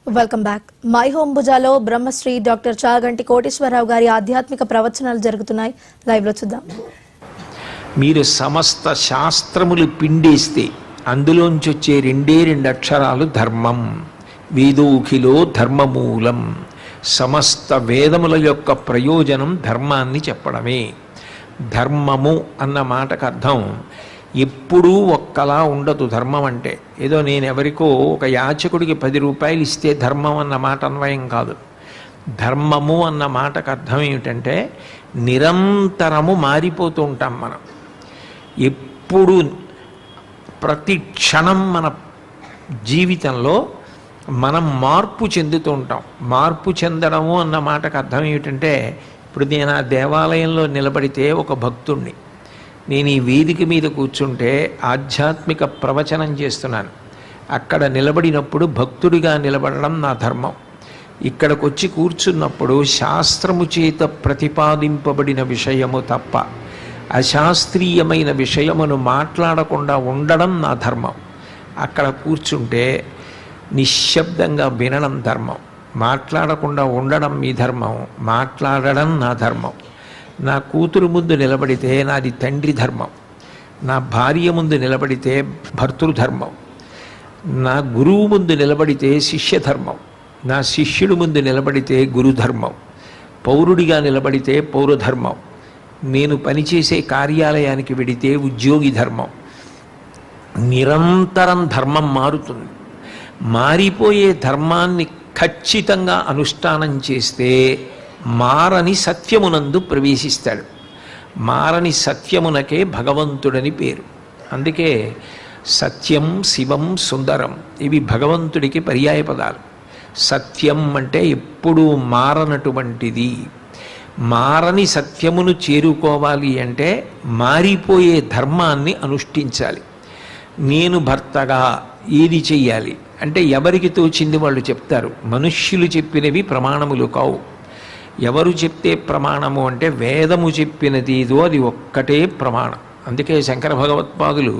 Welcome back. My home భుజాలో Brahmasri doctor Chaganti Koteswara Rao గారి ఆధ్యాత్మిక ప్రవచనాలు జరుగుతున్నాయి. లైవ్ లో చూద్దాం. మీరు సమస్త శాస్త్రములు పిండేస్తే అందులోంచి వచ్చే రెండు అక్షరాలు ధర్మం. వేదోఖిలో ధర్మమూలం. సమస్త వేదముల యొక్క ప్రయోజనం ధర్మాన్ని చెప్పడమే. ధర్మము అన్న మాటకు అర్థం ఎప్పుడూ ఒక్కలా ఉండదు. ధర్మం అంటే ఏదో నేను ఎవరికో ఒక యాచకుడికి 10 రూపాయలు ఇస్తే ధర్మం అన్న మాట అన్వయం కాదు. ధర్మము అన్న మాటకు అర్థం ఏమిటంటే నిరంతరము మారిపోతూ ఉంటాం మనం. ఎప్పుడు ప్రతి క్షణం మన జీవితంలో మనం మార్పు చెందుతూ ఉంటాం. మార్పు చెందడము అన్న మాటకు అర్థం ఏమిటంటే ఇప్పుడు నేను ఆ దేవాలయంలో నిలబడితే ఒక భక్తుణ్ణి, నేను ఈ వేదిక మీద కూర్చుంటే ఆధ్యాత్మిక ప్రవచనం చేస్తున్నాను. అక్కడ నిలబడినప్పుడు భక్తుడిగా నిలబడడం నా ధర్మం. ఇక్కడికి వచ్చి కూర్చున్నప్పుడు శాస్త్రము చేత ప్రతిపాదింపబడిన విషయము తప్ప అశాస్త్రీయమైన విషయమును మాట్లాడకుండా ఉండడం నా ధర్మం. అక్కడ కూర్చుంటే నిశ్శబ్దంగా వినడం ధర్మం, మాట్లాడకుండా ఉండడం మీ ధర్మం, మాట్లాడడం నా ధర్మం. నా కూతురు ముందు నిలబడితే నాది తండ్రి ధర్మం, నా భార్య ముందు నిలబడితే భర్తృధర్మం, నా గురువు ముందు నిలబడితే శిష్యధర్మం, నా శిష్యుడి ముందు నిలబడితే గురుధర్మం, పౌరుడిగా నిలబడితే పౌరధర్మం, నేను పనిచేసే కార్యాలయానికి వెడితే ఉద్యోగి ధర్మం. నిరంతరం ధర్మం మారుతుంది. మారిపోయే ధర్మాన్ని ఖచ్చితంగా అనుష్ఠానం చేస్తే మారని సత్యమునందు ప్రవేశిస్తాడు. మారని సత్యమునకే భగవంతుడని పేరు. అందుకే సత్యం, శివం, సుందరం ఇవి భగవంతుడికి పర్యాయ పదాలు. సత్యం అంటే ఎప్పుడూ మారనటువంటిది. మారని సత్యమును చేరుకోవాలి అంటే మారిపోయే ధర్మాన్ని అనుష్ఠించాలి. నేను భర్తగా ఏది చెయ్యాలి అంటే ఎవరికి తోచింది వాళ్ళు చెప్తారు. మనుష్యులు చెప్పినవి ప్రమాణములు కావు. ఎవరు చెప్తే ప్రమాణము అంటే వేదము చెప్పినది ఏదో అది ఒక్కటే ప్రమాణం. అందుకే శంకర భగవత్పాదులు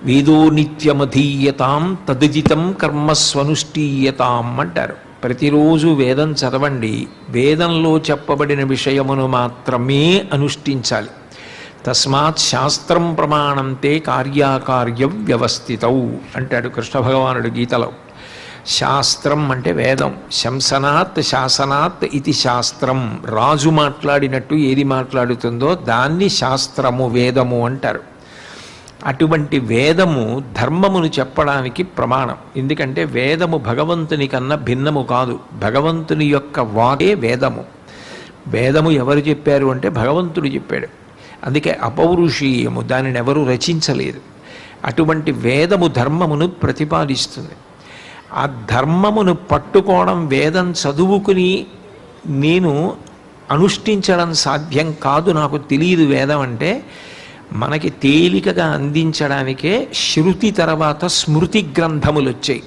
వేదో నిత్యమధీయతాం తదుజితం కర్మస్వనుష్ఠీయతాం అంటారు. ప్రతిరోజు వేదం చదవండి, వేదంలో చెప్పబడిన విషయమును మాత్రమే అనుష్ఠించాలి. తస్మాత్ శాస్త్రం ప్రమాణంతే కార్యాకార్య వ్యవస్థితౌ అంటాడు కృష్ణ భగవానుడు గీతలో. శాస్త్రం అంటే వేదం. శంసనాత్ శాసనాత్ ఇది శాస్త్రం. రాజు మాట్లాడినట్టు ఏది మాట్లాడుతుందో దాన్ని శాస్త్రము, వేదము అంటారు. అటువంటి వేదము ధర్మమును చెప్పడానికి ప్రమాణం. ఎందుకంటే వేదము భగవంతుని కన్నా భిన్నము కాదు. భగవంతుని యొక్క వాకే వేదము. వేదము ఎవరు చెప్పారు అంటే భగవంతుడు చెప్పాడు. అందుకే అపౌరుషీయము, దానిని ఎవరు రచించలేదు. అటువంటి వేదము ధర్మమును ప్రతిపాదిస్తుంది. ఆ ధర్మమును పట్టుకోవడం, వేదం చదువుకుని నేను అనుష్ఠించడం సాధ్యం కాదు, నాకు తెలియదు వేదం అంటే, మనకి తేలికగా అందించడానికే శృతి తర్వాత స్మృతి గ్రంథములు వచ్చాయి.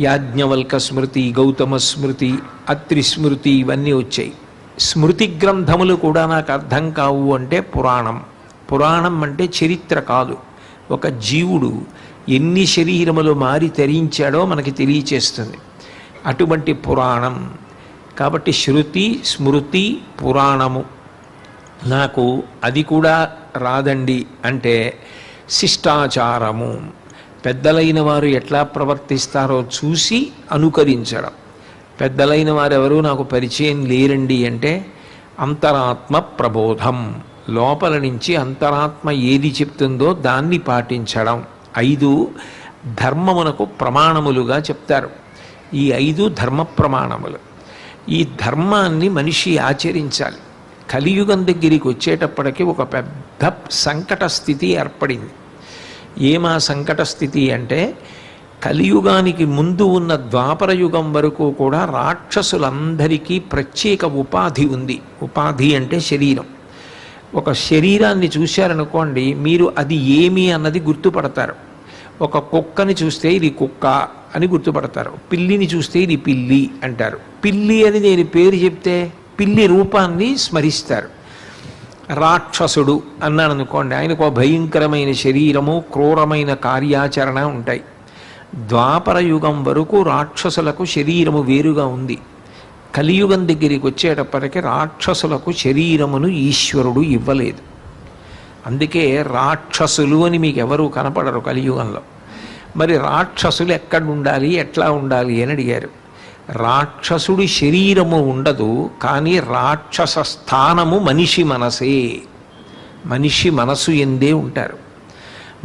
యాజ్ఞవల్క స్మృతి, గౌతమ స్మృతి, అత్రి స్మృతి ఇవన్నీ వచ్చాయి. స్మృతి గ్రంథములు కూడా నాకు అర్థం కావు అంటే పురాణం. పురాణం అంటే చరిత్ర కాదు, ఒక జీవుడు ఎన్ని శరీరములు మారి తరించాడో మనకి తెలియచేస్తుంది. అటువంటి పురాణం. కాబట్టి శృతి, స్మృతి, పురాణము. నాకు అది కూడా రాదండి అంటే శిష్టాచారము, పెద్దలైన వారు ఎట్లా ప్రవర్తిస్తారో చూసి అనుకరించడం. పెద్దలైన వారు ఎవరు నాకు పరిచయం లేరండి అంటే అంతరాత్మ ప్రబోధం, లోపల నుంచి అంతరాత్మ ఏది చెప్తుందో దాన్ని పాటించడం. 5 ధర్మమునకు ప్రమాణములుగా చెప్తారు. ఈ 5 ధర్మ ప్రమాణములు. ఈ ధర్మాన్ని మనిషి ఆచరించాలి. కలియుగం దగ్గరికి వచ్చేటప్పటికి ఒక పెద్ద సంకట స్థితి ఏర్పడింది. ఏమా సంకట స్థితి అంటే కలియుగానికి ముందు ఉన్న ద్వాపర యుగం వరకు కూడా రాక్షసులందరికీ ప్రత్యేక ఉపాధి ఉంది. ఉపాధి అంటే శరీరం. ఒక శరీరాన్ని చూశారనుకోండి, మీరు అది ఏమి అన్నది గుర్తుపడతారు. ఒక కుక్కని చూస్తే ఇది కుక్క అని గుర్తుపడతారు. పిల్లిని చూస్తే ఇది పిల్లి అంటారు. పిల్లి అని నేను పేరు చెప్తే పిల్లి రూపాన్ని స్మరిస్తారు. రాక్షసుడు అన్నాను అనుకోండి, ఆయనకు భయంకరమైన శరీరము, క్రూరమైన కార్యాచరణ ఉంటాయి. ద్వాపర యుగం వరకు రాక్షసులకు శరీరము వేరుగా ఉంది. కలియుగం దగ్గరికి వచ్చేటప్పటికి రాక్షసులకు శరీరమును ఈశ్వరుడు ఇవ్వలేదు. అందుకే రాక్షసులు అని మీకు ఎవరూ కనపడరు కలియుగంలో. మరి రాక్షసులు ఎక్కడ ఉండాలి, ఎట్లా ఉండాలి అని అడిగారు. రాక్షసుడి శరీరము ఉండదు, కానీ రాక్షస స్థానము మనిషి మనసే. మనిషి మనస్సు ఎందే ఉంటారు.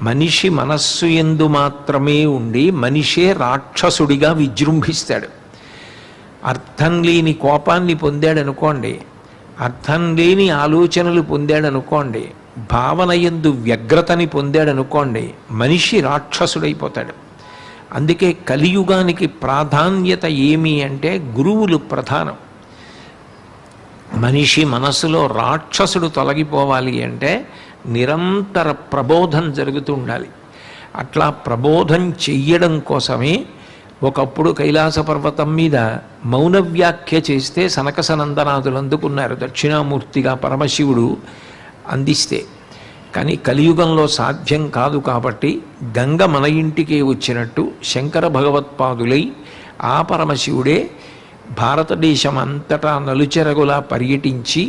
మనిషి మనస్సు ఎందు మాత్రమే ఉండి మనిషే రాక్షసుడిగా విజృంభిస్తాడు. అర్థం లేని కోపాన్ని పొందాడనుకోండి, అర్థం లేని ఆలోచనలు పొందాడనుకోండి, భావన యందు వ్యగ్రతని పొందాడనుకోండి, మనిషి రాక్షసుడైపోతాడు. అందుకే కలియుగానికి ప్రాధాన్యత ఏమి అంటే గురువులు ప్రధానం. మనిషి మనసులో రాక్షసుడు తొలగిపోవాలి అంటే నిరంతర ప్రబోధం జరుగుతూ ఉండాలి. అట్లా ప్రబోధం చెయ్యడం కోసమే ఒకప్పుడు కైలాస పర్వతం మీద మౌన వ్యాఖ్య చేస్తే సనక సనందనాదులు అందుకున్నారు, దక్షిణామూర్తిగా పరమశివుడు అందిస్తే. కానీ కలియుగంలో సాధ్యం కాదు కాబట్టి గంగ మన ఇంటికే వచ్చినట్టు శంకర భగవత్పాదులై ఆ పరమశివుడే భారతదేశం అంతటా నలుచెరగులా పర్యటించి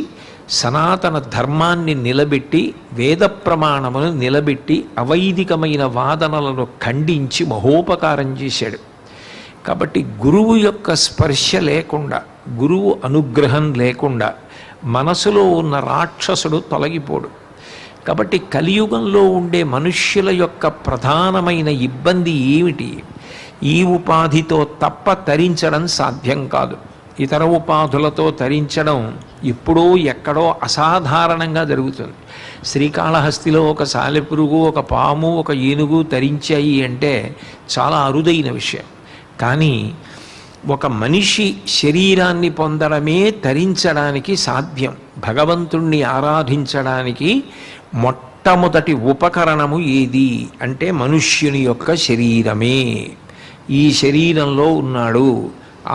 సనాతన ధర్మాన్ని నిలబెట్టి వేద ప్రమాణమును నిలబెట్టి అవైదికమైన వాదనలను ఖండించి మహోపకారం చేశాడు. కాబట్టి గురువు యొక్క స్పర్శ లేకుండా, గురువు అనుగ్రహం లేకుండా మనసులో ఉన్న రాక్షసుడు తొలగిపోడు. కాబట్టి కలియుగంలో ఉండే మనుష్యుల యొక్క ప్రధానమైన ఇబ్బంది ఏమిటి? ఈ ఉపాధితో తప్ప తరించడం సాధ్యం కాదు. ఇతర ఉపాధులతో తరించడం ఎప్పుడో ఎక్కడో అసాధారణంగా జరుగుతుంది. శ్రీకాళహస్తిలో ఒక సాలెపురుగు, ఒక పాము, ఒక ఏనుగు తరించాయి అంటే చాలా అరుదైన విషయం. కానీ ఒక మనిషి శరీరాన్ని పొందడమే తరించడానికి సాధ్యం. భగవంతుణ్ణి ఆరాధించడానికి మొట్టమొదటి ఉపకరణము ఏది అంటే మనుష్యుని యొక్క శరీరమే. ఈ శరీరంలో ఉన్నాడు,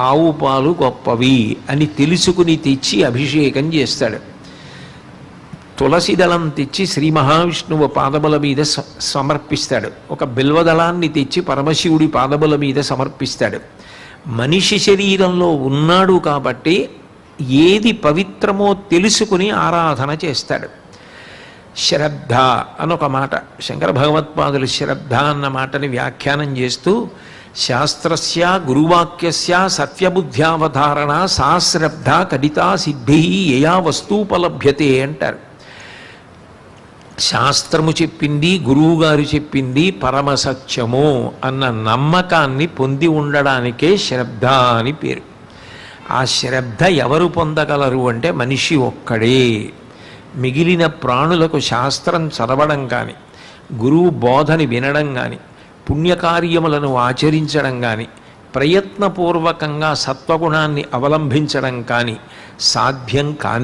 ఆవు పాలు గొప్పవి అని తెలుసుకుని తెచ్చి అభిషేకం చేస్తాడు. తులసి దళం తెచ్చి శ్రీ మహావిష్ణువు పాదముల మీద సమర్పిస్తాడు. ఒక బిల్వదళాన్ని తెచ్చి పరమశివుడి పాదముల మీద సమర్పిస్తాడు. మనిషి శరీరంలో ఉన్నాడు కాబట్టి ఏది పవిత్రమో తెలుసుకుని ఆరాధన చేస్తాడు. శ్రద్ధ అనొక మాట, శంకర భగవత్పాదులు శ్రద్ధ అన్న మాటని వ్యాఖ్యానం చేస్తూ శాస్త్రస్య గురువాక్యస్య సత్యబుద్ధ్యావధారణ సా శ్రద్ధ కడితా సిద్ధి యయా వస్తూపలభ్యతే అంటారు. శాస్త్రము చెప్పింది, గురువుగారు చెప్పింది పరమసత్యము అన్న నమ్మకాన్ని పొంది ఉండడానికే శ్రద్ధ అని పేరు. ఆ శ్రద్ధ ఎవరు పొందగలరు అంటే మనిషి ఒక్కడే. మిగిలిన ప్రాణులకు శాస్త్రం చదవడం కానీ, గురువు బోధని వినడం కానీ, పుణ్యకార్యములను ఆచరించడం కానీ, ప్రయత్నపూర్వకంగా సత్వగుణాన్ని అవలంబించడం కానీ సాధ్యం కాని